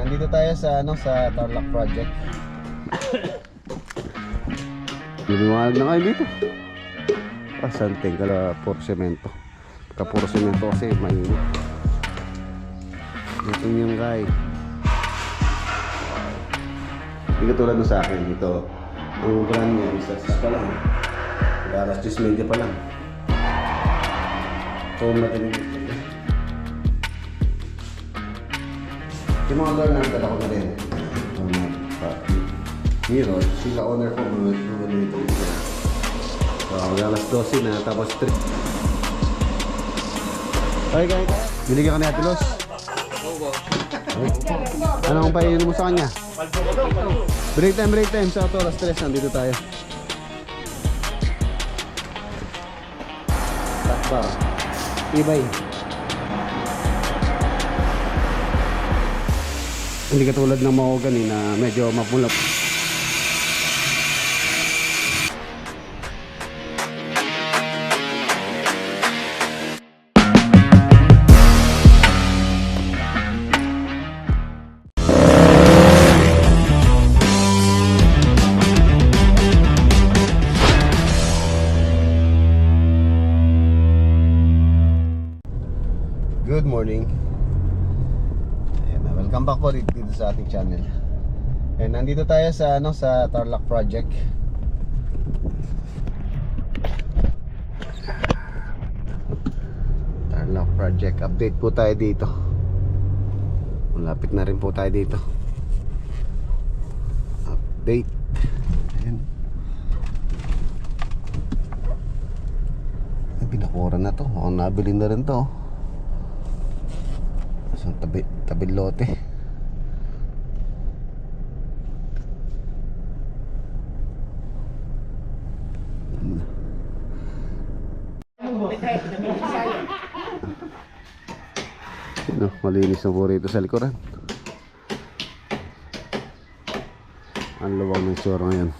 nandito tayo sa sa Tarlac project. Lumiwanag na kayo dito. Santing kala puro semento. Puro semento kasi mainit. Ito yung guy. Hindi katulad na sa akin dito. Ang brand niya is pa lang. Alas 10:30 pa lang. So matinig. Yung mga girl nagdala ko na rin. Miro, sila owner ko mga nito. So alas 12 na tapos 3. Okay guys, binigyan ka ni Ate Los. Anong painin mo sa kanya? Break time sa auto, alas 3 nandito tayo. Takba ibay. Hindi katulad ng mahogany na medyo mapulap. Good morning. Ayan, welcome back po dito sa ating channel. And nandito tayo sa sa Tarlac project. Tarlac project update po tayo dito. Malapit na rin po tayo dito. Update. Ayan. Pinakura na to. Mukhang nabili na rin to. Tabi lote. Malinis na po rito sa likuran. Ang luwag ng sura ngayon.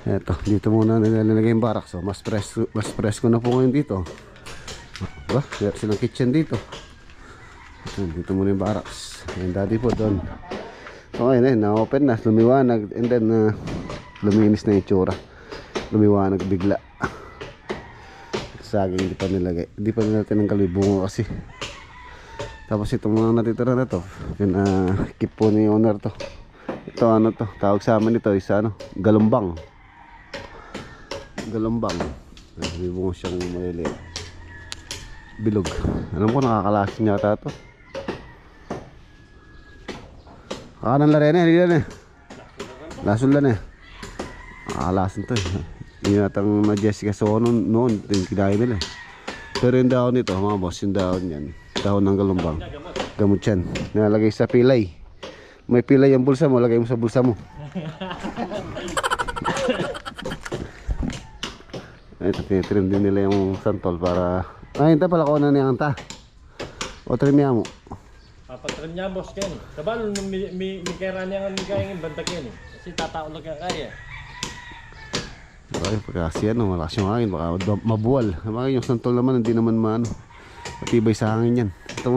Eto, dito muna nilalagay yung barak. So mas presko na po ngayon dito. Diba? Meron silang kitchen dito. Dito muna yung barracks. Yung daddy po doon. Okay na yun, na-open na, lumiwanag. And then luminis na yung tsura. Lumiwanag bigla. Saging di pa nilagay. Di pa nila tinanggal yung bungo kasi. Tapos itong mga natitira na to, keep po ni owner to. Ito to, tawag sa amin ito is galumbang. Galumbang. May bungo siyang maliliit. Bilog. Alam ko nakakalasin yata to. Kanan la rin hindi yan lason lang nakakalasin to yung natang na Jessica Sono noon ito yung kinain nila pero yung dahon nito mga boss, yung dahon yan, dahon ng galumbang, gamot yan, nilalagay sa pilay. May pilay yung bulsa mo, lagay mo sa bulsa mo. Ito tinitrim din nila yung santol para ito pala ko na niyang ta o trim niya mo. Patrim niya boss Ken. Kabalo may kaya niya ang kaya ng bantak yan eh. Kasi tatao lang kaya. Ay, pagkasi malakas yung hangin, baka mabuwal. Bakit yung santol naman hindi naman matibay sa hangin yan. Ito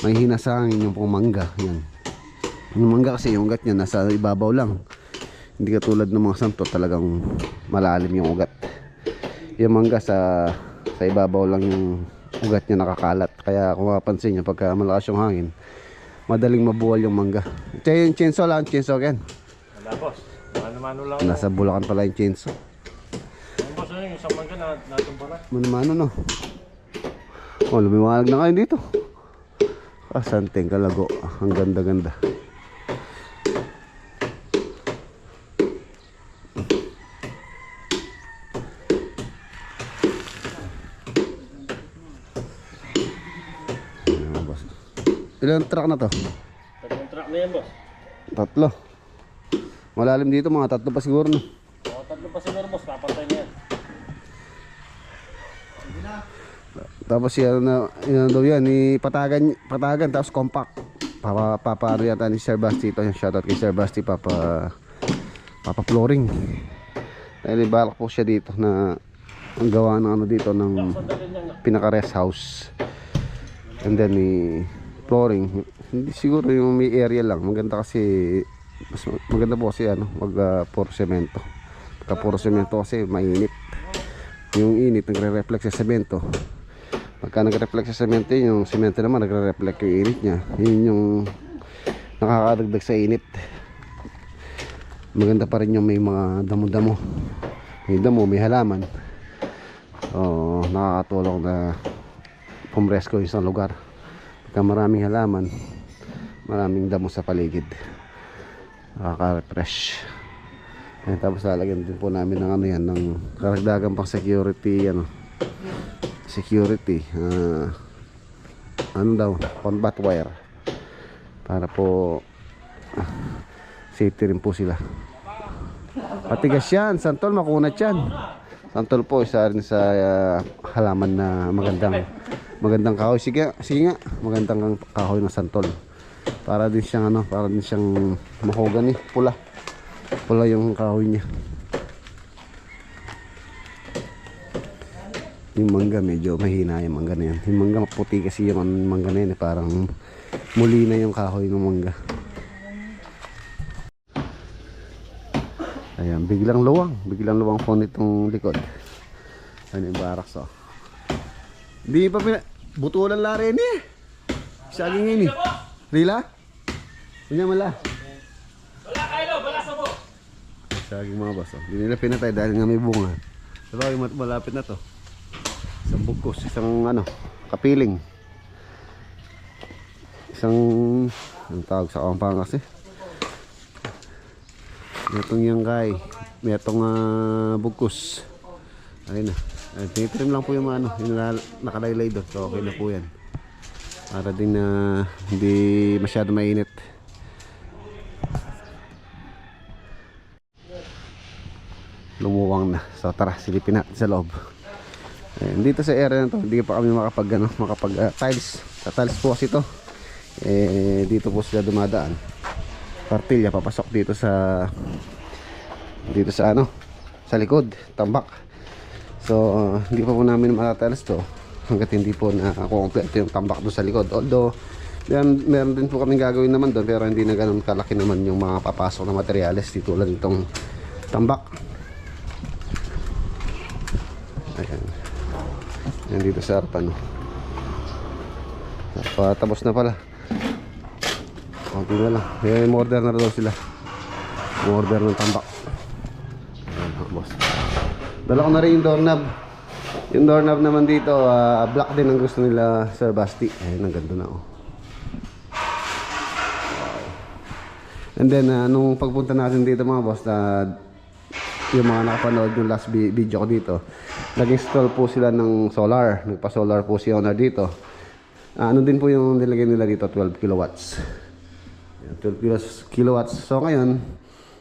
may hina sa hangin yung pong mangga yan. Yung mangga kasi yung ugat niya nasa ibabaw lang. Hindi katulad ng mga santol talagang malalim yung ugat. Yung mangga sa ibabaw lang yung ugat niya nakakalat. Kaya kung mapapansin nyo pagka malakas yung hangin, madaling mabuwal yung mangga. Ito yung chainsaw lang, chainsaw Ken. Wala boss, mano-mano lang. Nasa Bulacan pala yung chainsaw. Yung boss yung isang mangga natumpa na. Mano-mano no. Oh, lumiwanag na kayo dito. Santing kalago. Ang ganda-ganda. Ilang truck na to? Tatlong truck na yan boss. Tatlo. Malalim dito, mga tatlo pa siguro no? O, tatlo pa siguro boss, papantay na yan. Tapos yan daw yan, patagan tapos compact. Papa yata ni Sir Basti ito. Shoutout kay Sir Basti, papa flooring. Dahil balak po siya dito na ang gawa ng dito ng pinaka rest house. And then flooring. Hindi siguro yung may area lang. Maganda kasi, mas maganda po kasi ano, puro semento. Pagka puro semento kasi mainit. Yung init nagre-reflect sa semento. Pagka nagre-reflect sa semento, yung semento naman nagre-reflect yung init niya. Yun yung nakakadagdag sa init. Maganda pa rin yung may mga damo-damo. May damo, may halaman. Nakakatulong na pumresko yung isang lugar. Pagka maraming halaman, maraming damo sa paligid, nakaka-refresh. Tapos lalagyan din po namin ng ano yan, ng karagdagan pang security, security, ano daw, combat wire, para po safety rin po sila. Patigas yan, santol, makunat yan. Santol po, isa rin sa halaman na magandang kahoy. Sige nga, magandang kahoy ng santol. Para din siyang mahogany, pula yung kahoy niya. Yung mangga medyo mahina yung mangga na yan. Yung mangga puti kasi yung mangga na yan, parang muli na yung kahoy ng mangga. Ayan, biglang luwang po nitong likod. Ano yung baraks, oh. Di pa butulan la rin eh. Saging ini. Rila? Hindi mala. Wala kayo, wala sa mo. Saging mga boss, oh. Hindi nila pinatay dahil nga may bunga. Sabagay malapit na to. Isang bugkos, isang kapiling. Ang tawag sa Kampangas eh. Itong yangkay, itong bugkos. Ayun na. Tinitrim lang po yung yung nakalaylay doon. So okay na po yan. Para din na hindi masyado mainit. Lumuwang na. So tara, silipin natin sa loob. Dito sa area na to, hindi pa kami makapag tiles. Sa tiles po kasi ito. Dito po sila dumadaan. Partilya papasok dito sa sa likod, tambak. So hindi pa po namin matatalas to hangga't hindi po na kompleto yung tambak doon sa likod. Although meron din po kaming gagawin naman doon, pero hindi na ganoon kalaki naman yung mga papasok na materyales dito tulad nitong tambak. Ayan. Yan dito sa harapan. Tapos na pala. Kunti na lang. May order na daw sila. Order ng tambak. Ayan, boss. Dala ko na rin yung doorknob. Yung doorknob naman dito, black din ang gusto nila, Sir Basti. Ayan, ang ganda na, oh. And then, nung pagpunta natin dito mga boss, yung mga nakapanood yung last video ko dito, nag-install po sila ng solar. Nagpa-solar po si owner dito. Ano din po yung nilagay nila dito, 12 kilowatts. 12 kilowatts. So ngayon,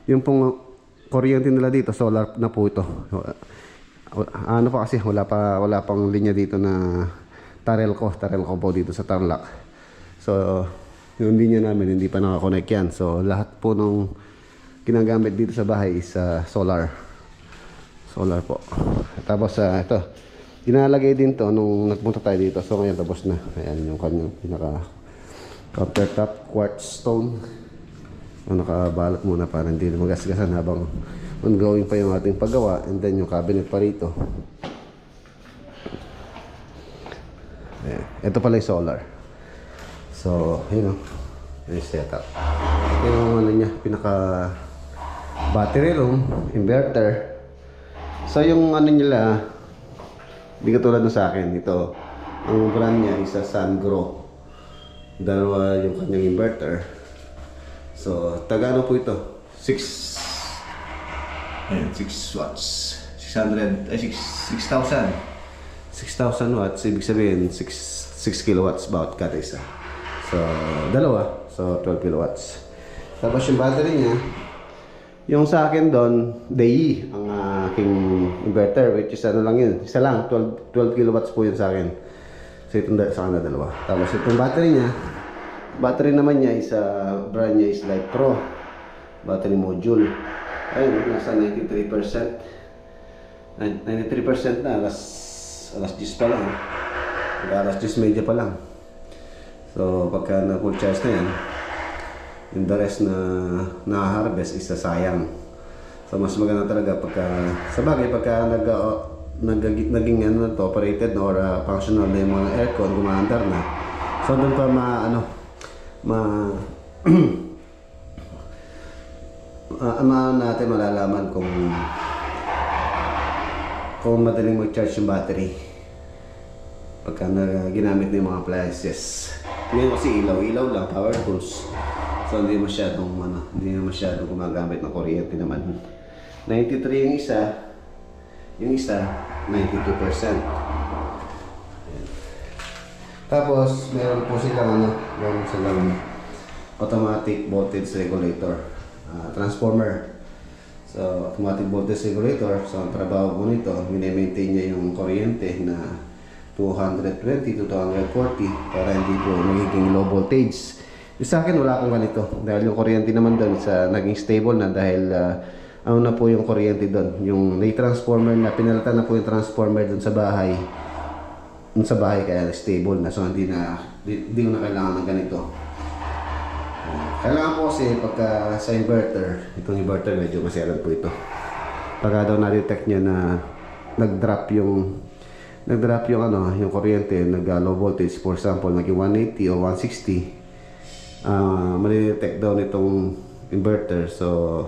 yung pong kuryente nila dito, solar na po ito. Ano pa kasi, wala pang linya dito na Tarelco po dito sa Tarlac. So, yung linya namin, hindi pa nakakonect yan. So, lahat po nung ginagamit dito sa bahay is solar. Solar po. Tapos, ito, inalagay din to nung nagpunta tayo dito. So, ngayon tapos na. Ayan yung kanyang pinaka countertop quartz stone. Nakabalot muna para hindi magasgasan habang ongoing pa yung ating paggawa. And then yung cabinet pa rito. Ito pala yung solar. So, yun o. Yung setup. Yung niya, pinaka battery room, inverter. So yung nila, hindi katulad nung sa akin. Ito, ang brand niya is Sungrow. Dalawa yung kanyang inverter. So, tagano po ito? 6 watts. 6,000 watts. Ibig sabihin, 6 kilowatts bawat kada isa. So, dalawa. So, 12 kilowatts. Tapos yung battery niya, yung sa akin doon, DAI ang aking inverter, which is ano lang yun. Isa lang, 12 kilowatts po yun sa akin. So, itong sa kanila dalawa. Tapos itong battery naman niya is, brand niya is Light Pro. Battery module. Ayun, nasa 93%. 93% na, alas 10 pa lang. Alas 10 media pa lang. So, So pagka na full charge na yan, yung the rest na na-harvest is sayang. So mas maganda talaga pagka, sa bagay pagka naging ano na to, operated na or functional na yung mga aircon, gumaandar na. So doon pa natin malalaman kung madaling mag-charge yung battery pagka ginamit na yung mga appliances. Ngayon kasi ilaw lang, power tools. So hindi masyadong gumagamit ng kuryente naman. 93 yung isa 92%. Tapos meron silang automatic voltage regulator, transformer. So automatic voltage regulator, so ang trabaho po nito, mini-maintain niya yung kuryente na 220 to 240 para hindi po magiging low voltage. Sa akin wala akong ganito dahil yung kuryente naman doon sa naging stable na dahil ano na po yung kuryente doon, yung transformer na pinalitan na po yung transformer doon sa bahay. Doon sa bahay kaya stable na, so hindi ko na kailangan ng ganito. Kailangan po kasi pagka sa inverter, itong inverter medyo maselan po ito. Pagka daw na-detect niya na nag-drop yung kuryente, low voltage, for example, naging 180 o 160, mali-detect daw nitong inverter, so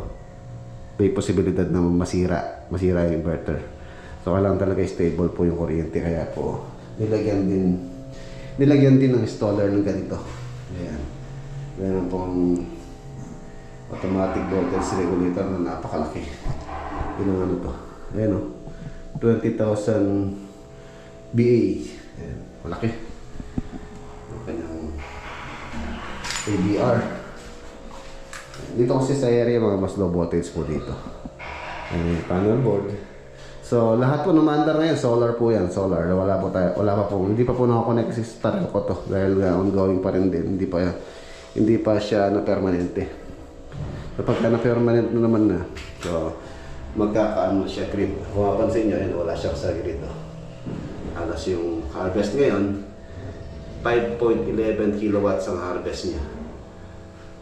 may posibilidad na masira yung inverter. So kailangan talaga stable po yung kuryente, kaya po nilagyan din ng installer ng ganito. Ayan. Meron pong automatic voltage regulator na napakalaki. Yun ang ano to. Ayan o. 20,000 BA. Ayan. Malaki. Yung kanyang ABR. Dito kasi sa area mga mas low voltage po dito. Ayan, panel board. So lahat po numandar ngayon, solar po yan, solar. Wala pa po, hindi pa po nakakonect si starter ko to dahil ongoing pa rin din, hindi pa siya na permanente. So pagka na permanent na naman na, so magkakaano siya grid. Kung mapansin nyo, wala siya sa grid. Alas yung harvest ngayon, 5.11 kilowatts ang harvest niya.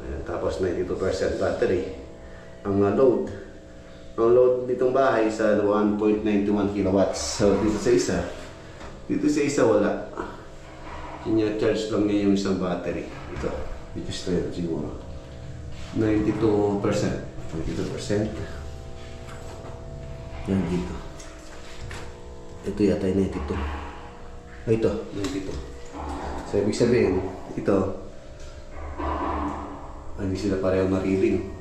Ayan, tapos 92% battery. Ang load ditong bahay sa 1.91 kilowatts. So dito sa isa wala. Kinya-charge lang niya yung isang battery. Dito straight siguro. 92%. Yan dito. Ito yata ay 92. Ito, 92. So ibig sabihin, ito hindi sila pareho na reading.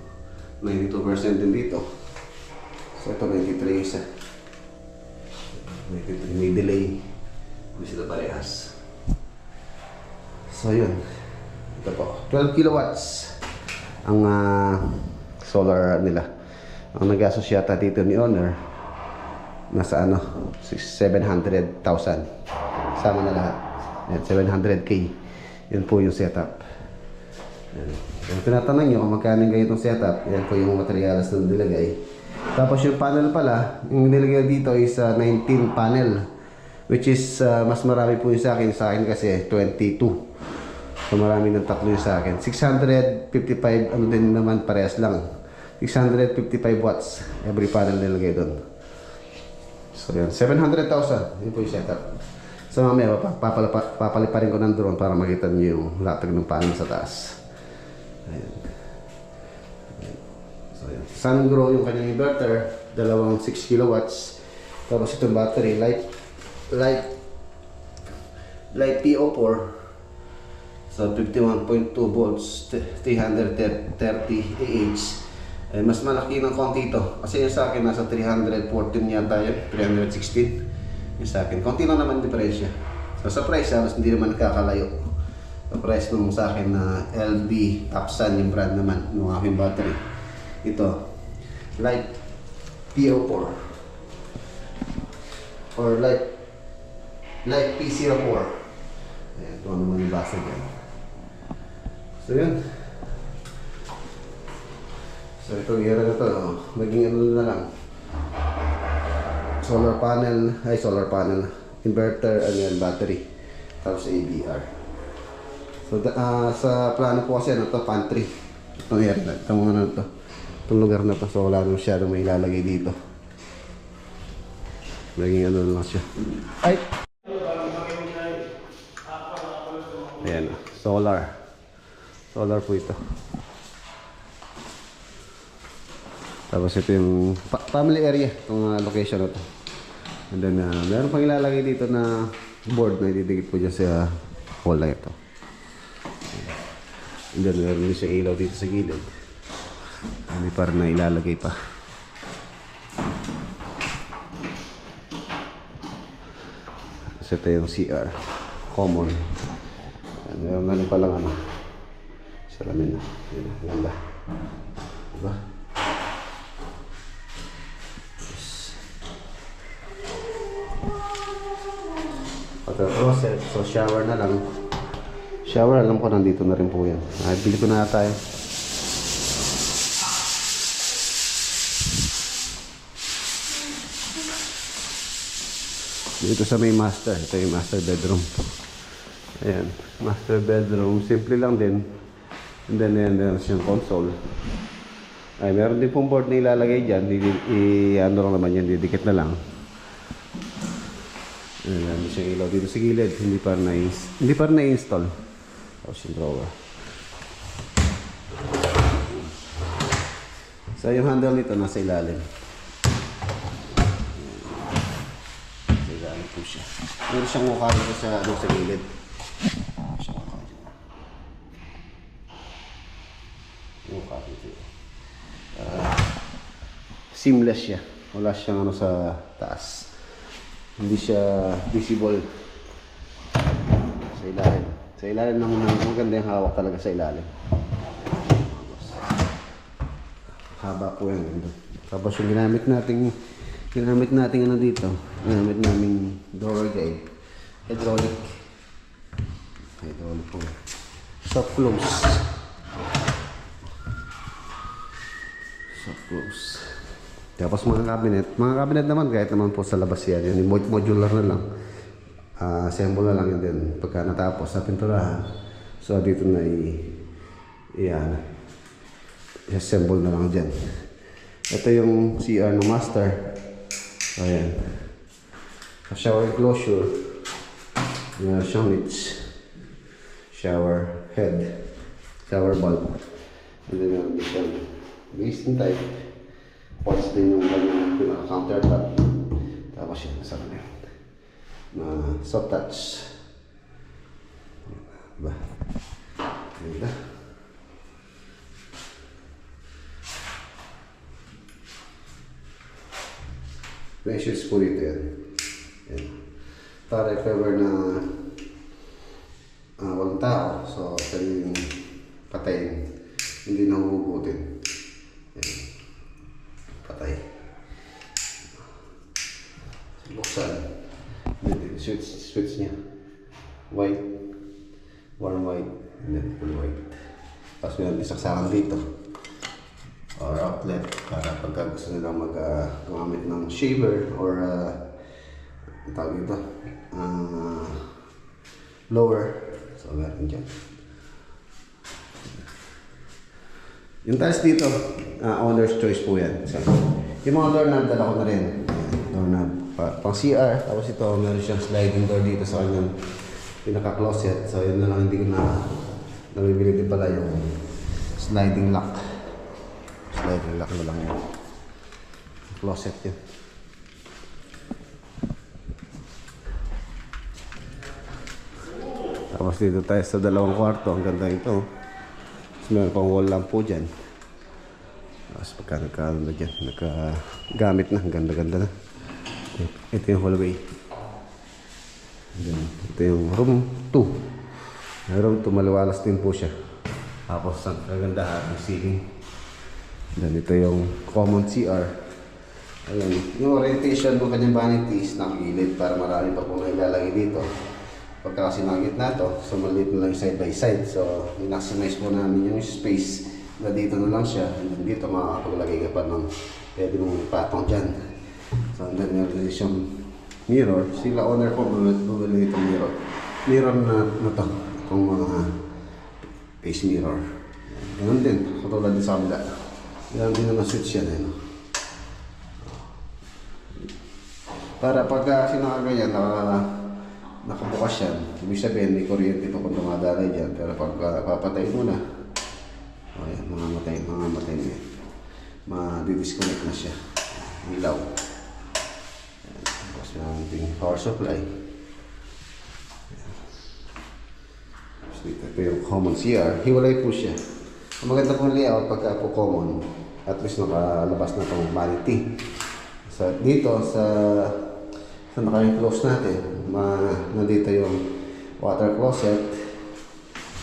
92% din dito. So ito 93 isa. 93 may delay. Hindi sila parehas. So yun. Ito po. 12 kilowatts ang solar nila. Ang nag-asos yata dito ni owner nasa 700,000. Sama na lahat. Yan, 700k. Yan po yung setup. Yan. Kung tinatanong nyo kung magkano kayo itong setup, yan po yung materials na nilagay. Tapos yung panel pala, yung nilagay dito is 19 panel. Which is mas marami po yung sa akin kasi 22. So marami ng tatlo yung sa akin. 655, ano din naman, parehas lang. 655 watts every panel nilagay doon. So yan, 700,000. Yun po yung setup. So mamaya papaliparin ko ng drone para makita nyo yung latag ng panel sa taas. Ayan. So yan, Sungrow yung kanyang inverter, dalawang 6 kilowatts. Tapos itong battery, light PO4. So 51.2 volts, 330 AH. Eh, mas malaki ng konti ito. Kasi yung sa akin nasa 314 yata yun, 316. Yung sa akin, konti lang naman diferensya. So sa price, halos hindi naman nakakalayo. Sa price nung sa akin na LB Apsan yung brand naman ng aking battery. Ito, light PO4 or light P04. Ayan, ito naman yung basa dyan. So yun. So itong era na to, maging ano na lang. Solar panel, inverter, and then battery. Tapos ABR. So, sa plano po kasi ano to, pantry. Itong area na, itong ano to. Itong lugar na to. So, wala na masyadong may ilalagay dito. Naging ano lang siya. Ay! Ayan, solar. Solar po ito. Tapos ito yung family area, itong location na to. And then, meron pang ilalagay dito na board na ididikit po dyan sa wall na ito. And then, meron din siya ilaw dito sa gilid. Hindi pa rin na ilalagay pa. Tapos ito yung CR. Common. And meron na rin palang ano. Salamin na. Yan, ganda. Diba? Closet, so shower na lang. Shower, alam ko nandito na rin po yan. Bili ko na tayo. Dito sa may master, ito yung master bedroom. Ayan, master bedroom, simple lang din. And then meron siyang console. Ay, meron din pong board na ilalagay dyan. Ano lang naman yan, didikit na lang. Ayan, may siyang ilaw dito sa gilid. Hindi pa na-install. Tapos yung drawer. So yung handle nito nasa ilalim. Nasa ilalim po siya. Meron siyang mukha dito sa gilid. Mukha dito. Seamless siya. Wala siyang ano sa taas. Hindi siya visible sa ilalim. Sa ilalim naman maganda yung hawak talaga sa ilalim. Haba po yan. Tapos yung ginamit nating ano dito, ginamit namin door guide. Hydraulic po. Soft close. Tapos mga cabinet naman kahit naman po sa labas yan. Yan yung modular na lang. Assemble na lang yun din. Pagka natapos sa pinturahan. So dito na i-assemble na lang dyan. Ito yung CR ng master. So ayan. Shower enclosure. Meron siyang niche. Shower head. Shower bulb. And then meron siyang basin type. Pots din yung kanyang countertop. Tapos yun, nasa kanya. Na soft touch. Diba? Ganda. Measures po dito yan. Yan. Para if ever na walang tao, so pwede yung patayin. Hindi na huhugutin. Yan. Patay. Buksan. Switch niya. White. Warm white. And then full white. Tapos meron isaksakan dito. Or outlet. Para pagka gusto nilang gumamit ng shaver or tawag dito. Lower. So meron dyan. Yung tiles dito, owner's choice po yan. So, yung mga doorknob, dala ko na rin. Doorknob. Pang CR. Tapos ito, meron siyang sliding door dito sa kanyang pinaka-closet. So, yun na lang, hindi ko na nabibili din pala yung sliding lock. Sliding lock na lang yun. Closet yun. Tapos dito tayo sa dalawang kwarto. Ang ganda ito. Meron pang wall lamp po dyan. Tapos pagka nagkaroon na dyan, nagkagamit na, ganda-ganda na. Ito yung hallway. Then, ito yung room 2. Room 2, maliwalas din po siya. Tapos ang kagandahan ng ceiling. Then ito yung common CR. Ayan, yung orientation ng kanyang vanities nakagilid para marami pa po na ilalagay dito. Pagka kasi nakagit na ito, so maliit na lang side by side. So, i-maximize po namin yung space na dito na lang siya. And dito makakapaglagay ka pa ng pwede mong patong dyan. So, and then meron siyang mirror. Sila owner po bumili itong mirror. Mirror na ito. Itong mga face mirror. Ganun din, katulad din sa kabila. Ganun din na switch yan. No? Para pagka sinakaganyan, nakabukas yan, ibig sabihin may kuryente pa kung dumadalay dyan. Pero pag papatay mo na, ayan, mamamatay na yan. Ma-disconnect na siya. Ilaw. Ayan. Tapos yung ating power supply. Ito yung common CR. Hiwalay po siya. Ang maganda pong layout pagka po common, at least nakalabas na itong vanity. So, dito sa naka-close natin, nandito yung water closet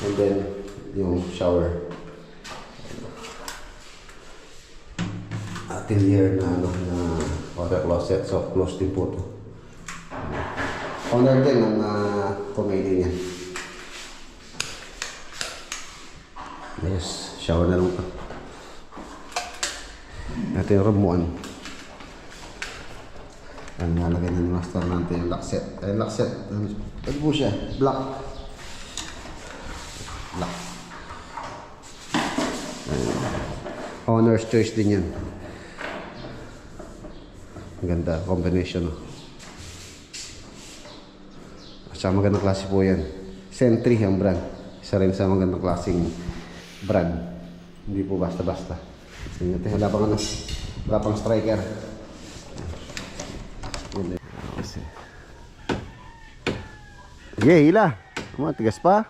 and then yung shower. Atelier na water closet, so close din po ito. Owner din ng kumaili niya. Yes, shower na lang ito. Ito yung room 1. Ang nalagay na ni master natin yung lockset. Ay, lockset. Ano po siya? Black. Black. Owner's choice din yan. Ang ganda. Combination. At saka magandang klase po yan. Sentry ang brand. Isa rin sa magandang klaseng brand. Hindi po basta-basta. Wala pang ano. Wala pang striker. Okay, hila. Tigas pa.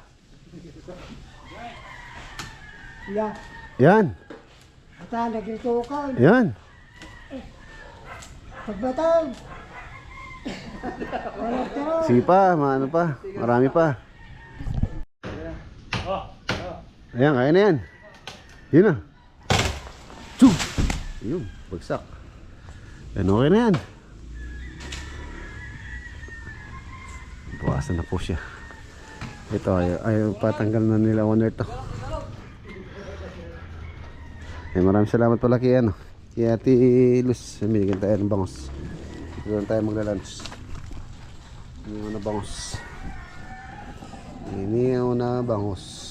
Ya, Yan. ata nagitukan. Yan. Pagbatang. Walang tiro. Sige pa, maano pa. Marami pa. Ayan, kaya na yan. Yun na. Chug! Yun, bagsak. Yan, okay na yan. Buwasan na po siya. Ito, ayaw patanggal na nila owner to. Maraming salamat pala kay kay Ate Luz. Binigyan tayo ng bangos. Doon tayo magla-lunch. Iniyaw na bangos. Iniyaw na bangos.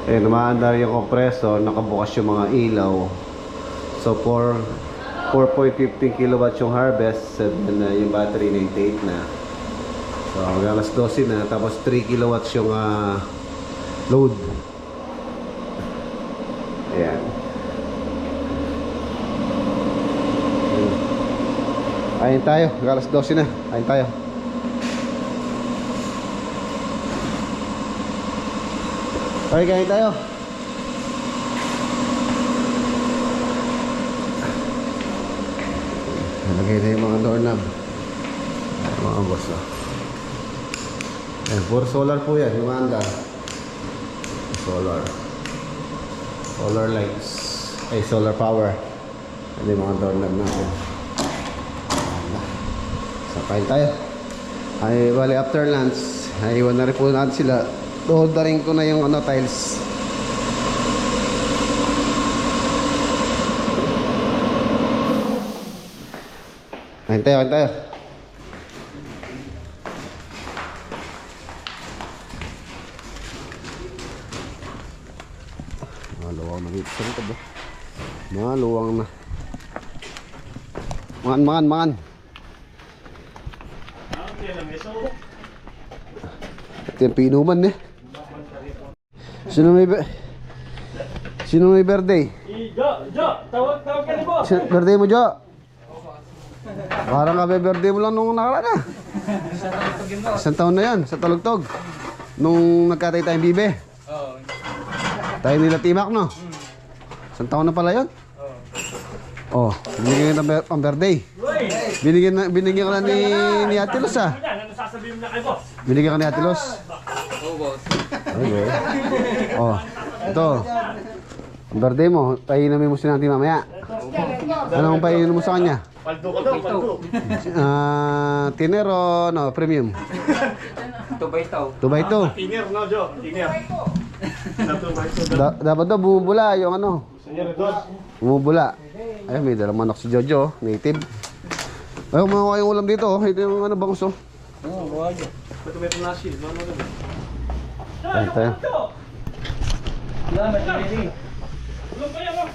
Umaandar yung kompreso. Nakabukas yung mga ilaw. So 4.15 kilowatts yung harvest. And then yung battery 98 na. So hanggang alas 12 na. Tapos 3 kilowatts yung load. Ayan. Kain tayo. Hanggang alas 12 na. Kain tayo. Okay, kain tayo. Nalagay na yung mga doorknob. Mga boss na. Ayan, puro solar po yan. Yung andar. Solar. Solar lights. Ay, solar power. Ano yung mga doorknob natin. So, kain tayo. Ay, bali after lunch, ay iwan na rin po natin sila. Doordaring ko na yung tiles. Kain tayo, kain tayo. Maluwang na dito sa rito ba? Maluwang na. Mangan. Ito yung pinuman Sino may birthday? Jo, tawag ka ni boss. Birthday mo, Jo? Parang birthday mo lang nung nakaraan Isang taon na yan, sa Talugtog. Nung nagkatay tayong bibe. Tayo nila Timak, no? Isang taon na pala yun? Oh, binigyan kita pang birthday. Binigyan ka na ni Ate Luz, Ano sasabihin mo na kay boss? Binigyan ka ni Ate Luz. Okay. Oh, ito. Ang birthday mo, painamin mo si Nanti mamaya. Anong painamin mo sa kanya? Paldo ka daw, paldo. Tiner o premium? 2x2. 2x2. Tiner, no, Jo? Tiner. Dapat daw bumubula yung Senyor, dos. Bumubula. Ay, may dalang manok si Jojo, native. Ay, mga kayong ulam dito, ito yung bangus. Ito may tunasil, ano Ayan tayo. Salamat, Jesse. Tulong kayo mo.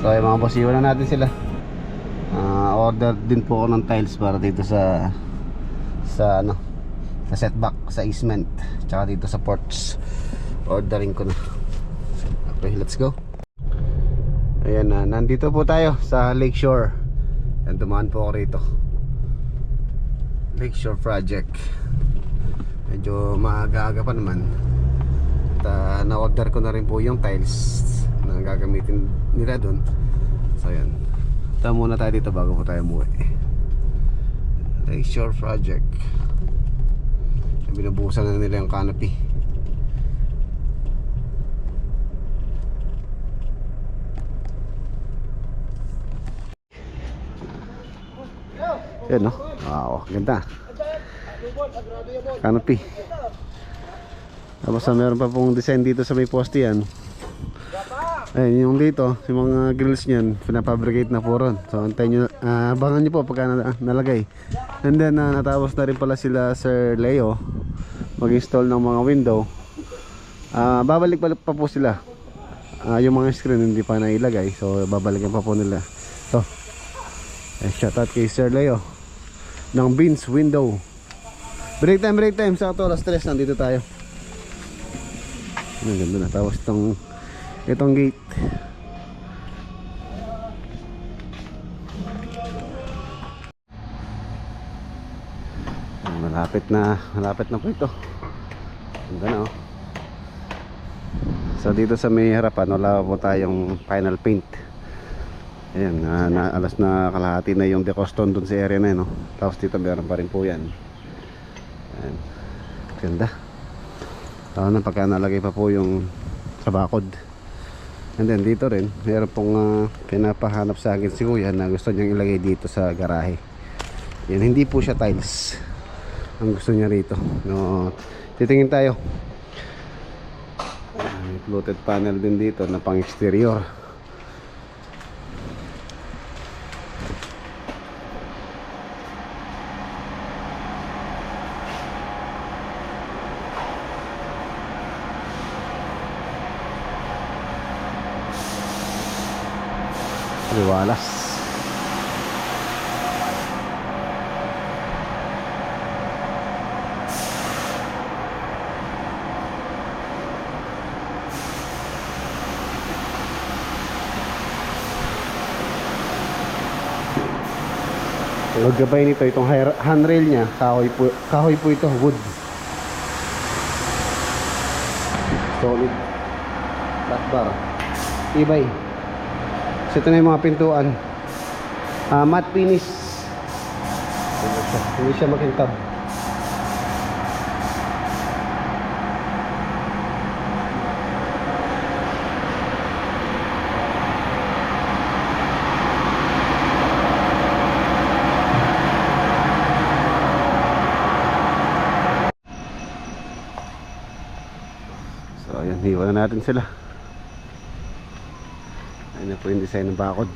So ay mga boss, iwan na natin sila. Order din po ako ng tiles para dito sa ano, sa setback, sa easement, tsaka dito sa ports. Ordering ko na. Okay, let's go. Ayan na, nandito po tayo sa Lakeshore. Yan, dumaan po ako rito. Lakeshore project. Medyo maaga-aga pa naman. At na-order ko na rin po yung tiles na gagamitin nila doon. So yan, tama muna tayo dito bago po tayo umuwi. Lakeshore project. Binubuhusan na nila yung canopy. Yan, no? Wow, ganda canopy. Tapos meron pa pong design dito sa may poste yan. Ayun, yung dito, yung mga grills niyan, pinapabricate na po ron. So antayin nyo, abangan nyo po pagka nalagay. And then natapos na rin pala sila Sir Leo mag-install ng mga window. Babalik pa po sila. Yung mga screen hindi pa nailagay, so babalikan pa po nila. So shout out kay Sir Leo ng Beans Window. Break time, sa alas 3 nandito tayo. Ang ganda na. Tapos itong gate. Malapit na po ito. Ganda na, oh. So dito sa may harapan wala po tayong final paint. Ayan, alas na kalahati na yung decoston dun sa area na yun, no? Tapos dito meron pa rin po yan. Ayan. Ganda. Pagka nalagay pa po yung sa bakod. And then dito rin meron pong pinapahanap sa akin si kuya na gusto niyang ilagay dito sa garahe. Yan, hindi po siya tiles ang gusto niya rito, no? Titingin tayo. May fluted panel din dito na pang exterior. Liwalas. Ang gabay nito, itong handrail niya, kahoy po ito, wood. Solid flat bar, tibay. So ito na yung mga pintuan, matte finish. Hindi siya makintab. So ayan, hiwa na natin sila. Ayun na po yung design ng bakod.